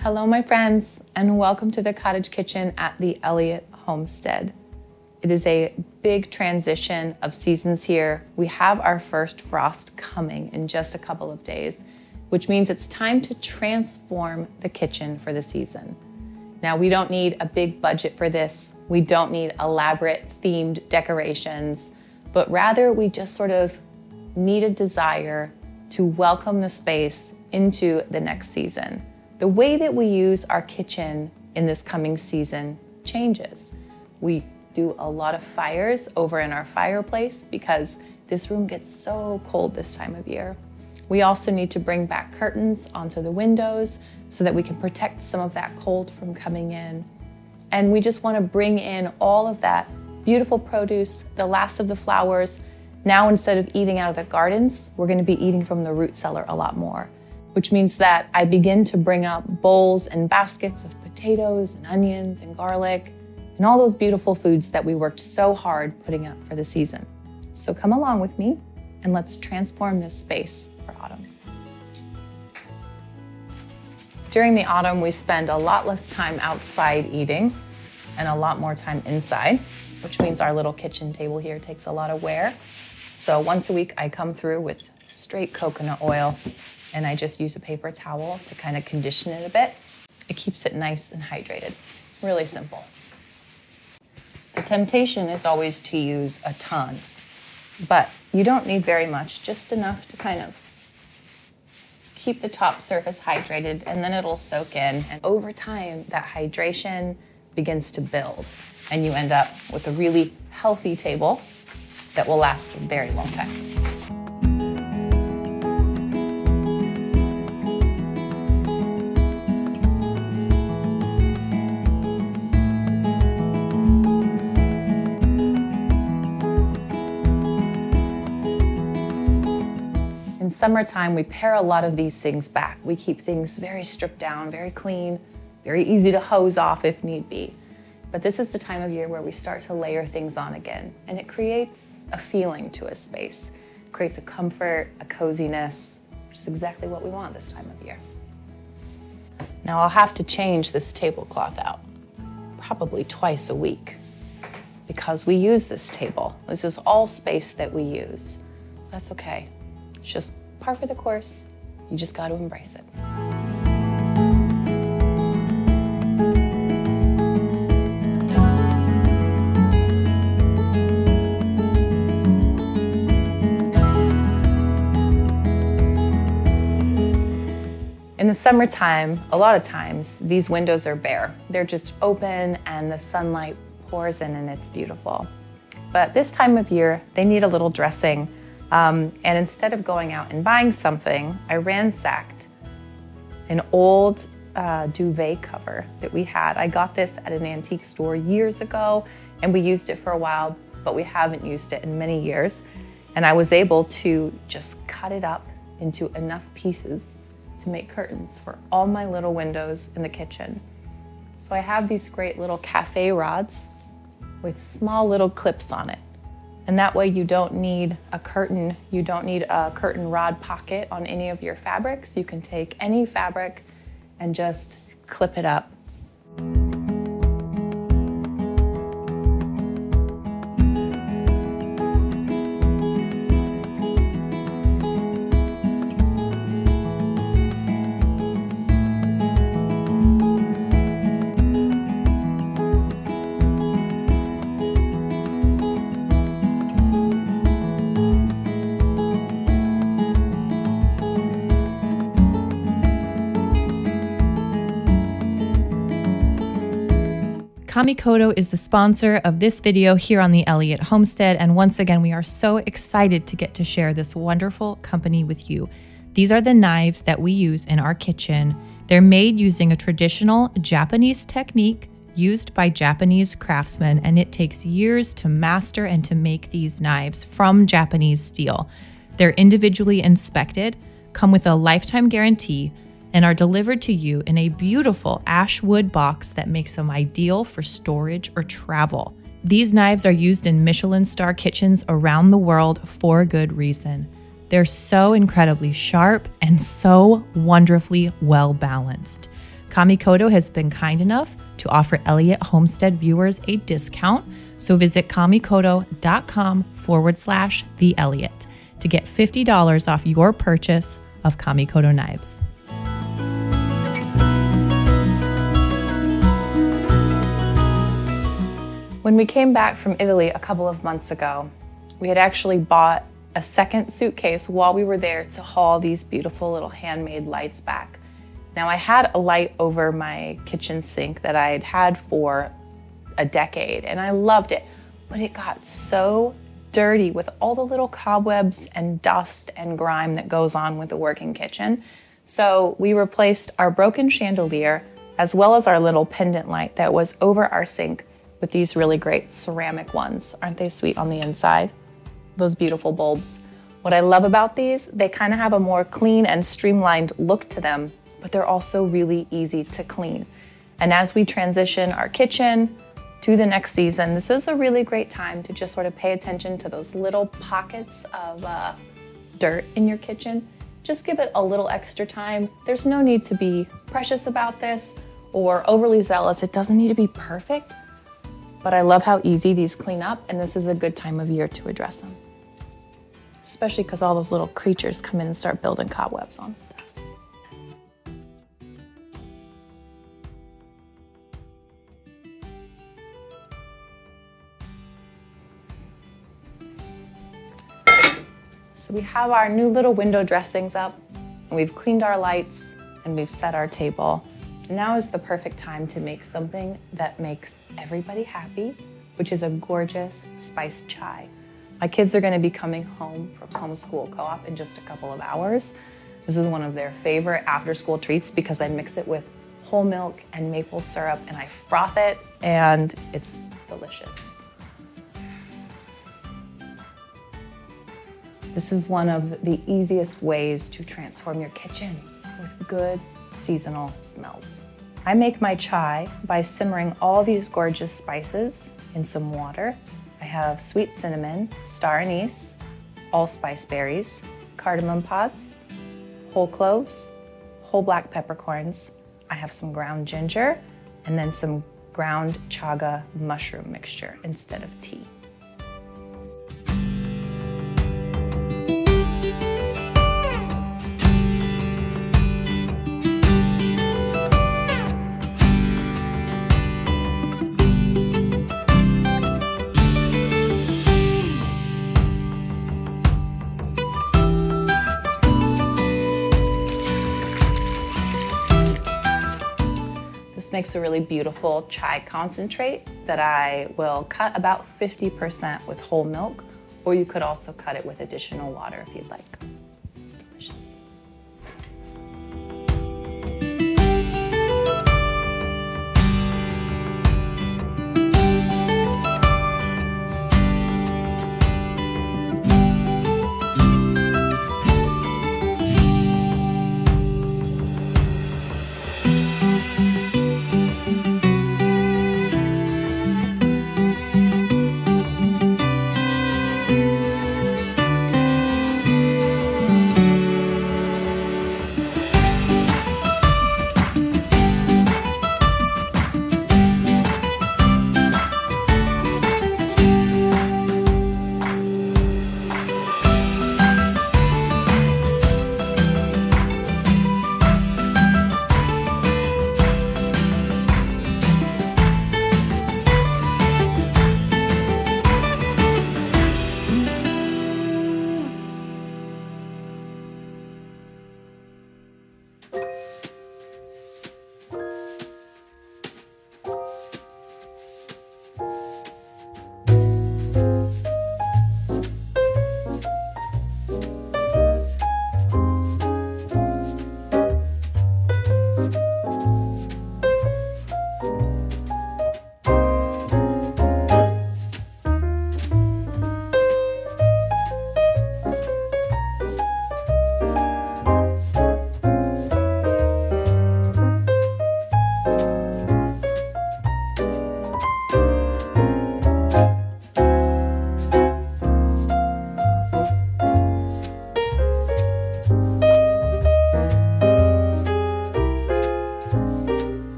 Hello, my friends, and welcome to the cottage kitchen at the Elliott homestead. It is a big transition of seasons here. We have our first frost coming in just a couple of days, which means it's time to transform the kitchen for the season. Now, we don't need a big budget for this. We don't need elaborate themed decorations, but rather we just sort of need a desire to welcome the space into the next season. The way that we use our kitchen in this coming season changes. We do a lot of fires over in our fireplace because this room gets so cold this time of year. We also need to bring back curtains onto the windows so that we can protect some of that cold from coming in. And we just want to bring in all of that beautiful produce, the last of the flowers. Now, instead of eating out of the gardens, we're going to be eating from the root cellar a lot more, which means that I begin to bring out bowls and baskets of potatoes and onions and garlic and all those beautiful foods that we worked so hard putting up for the season. So come along with me and let's transform this space for autumn. During the autumn, we spend a lot less time outside eating and a lot more time inside, which means our little kitchen table here takes a lot of wear. So once a week, I come through with straight coconut oil and I just use a paper towel to kind of condition it a bit. It keeps it nice and hydrated. Really simple. The temptation is always to use a ton, but you don't need very much, just enough to kind of keep the top surface hydrated, and then it'll soak in. And over time, that hydration begins to build, and you end up with a really healthy table that will last a very long time. In summertime, we pare a lot of these things back. We keep things very stripped down, very clean, very easy to hose off if need be. But this is the time of year where we start to layer things on again, and it creates a feeling to a space. It creates a comfort, a coziness, which is exactly what we want this time of year. Now, I'll have to change this tablecloth out probably twice a week because we use this table. This is all space that we use. That's okay. It's just par for the course. You just got to embrace it. In the summertime, a lot of times, these windows are bare. They're just open and the sunlight pours in and it's beautiful. But this time of year, they need a little dressing. And instead of going out and buying something, I ransacked an old duvet cover that we had. I got this at an antique store years ago, and we used it for a while, but we haven't used it in many years. And I was able to just cut it up into enough pieces to make curtains for all my little windows in the kitchen. So I have these great little cafe rods with small little clips on it. And that way you don't need a curtain, you don't need a curtain rod pocket on any of your fabrics. You can take any fabric and just clip it up. Kamikoto is the sponsor of this video here on the Elliott Homestead, and once again, we are so excited to get to share this wonderful company with you. These are the knives that we use in our kitchen. They're made using a traditional Japanese technique used by Japanese craftsmen, and it takes years to master and to make these knives from Japanese steel. They're individually inspected, come with a lifetime guarantee, and are delivered to you in a beautiful ash wood box that makes them ideal for storage or travel. These knives are used in Michelin star kitchens around the world for good reason. They're so incredibly sharp and so wonderfully well balanced. Kamikoto has been kind enough to offer Elliott Homestead viewers a discount. So visit kamikoto.com/The Elliott to get $50 off your purchase of Kamikoto knives. When we came back from Italy a couple of months ago, we had actually bought a second suitcase while we were there to haul these beautiful little handmade lights back. Now, I had a light over my kitchen sink that I had had for a decade, and I loved it, but it got so dirty with all the little cobwebs and dust and grime that goes on with a working kitchen. So we replaced our broken chandelier as well as our little pendant light that was over our sink with these really great ceramic ones. Aren't they sweet on the inside? Those beautiful bulbs. What I love about these, they kind of have a more clean and streamlined look to them, but they're also really easy to clean. And as we transition our kitchen to the next season, this is a really great time to just sort of pay attention to those little pockets of dirt in your kitchen. Just give it a little extra time. There's no need to be precious about this or overly zealous. It doesn't need to be perfect, but I love how easy these clean up, and this is a good time of year to address them. Especially because all those little creatures come in and start building cobwebs on stuff. So we have our new little window dressings up, and we've cleaned our lights, and we've set our table. Now is the perfect time to make something that makes everybody happy, which is a gorgeous spiced chai. My kids are going to be coming home from homeschool co-op in just a couple of hours. This is one of their favorite after-school treats because I mix it with whole milk and maple syrup, and I froth it, and it's delicious. This is one of the easiest ways to transform your kitchen with good seasonal smells. I make my chai by simmering all these gorgeous spices in some water. I have sweet cinnamon, star anise, allspice berries, cardamom pods, whole cloves, whole black peppercorns. I have some ground ginger, and then some ground chaga mushroom mixture instead of tea. This makes a really beautiful chai concentrate that I will cut about 50% with whole milk, or you could also cut it with additional water if you'd like. Delicious.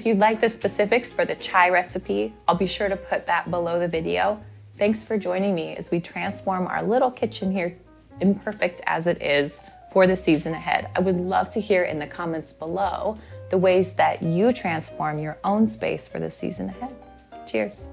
If you'd like the specifics for the chai recipe, I'll be sure to put that below the video. Thanks for joining me as we transform our little kitchen here, imperfect as it is, for the season ahead. I would love to hear in the comments below the ways that you transform your own space for the season ahead. Cheers.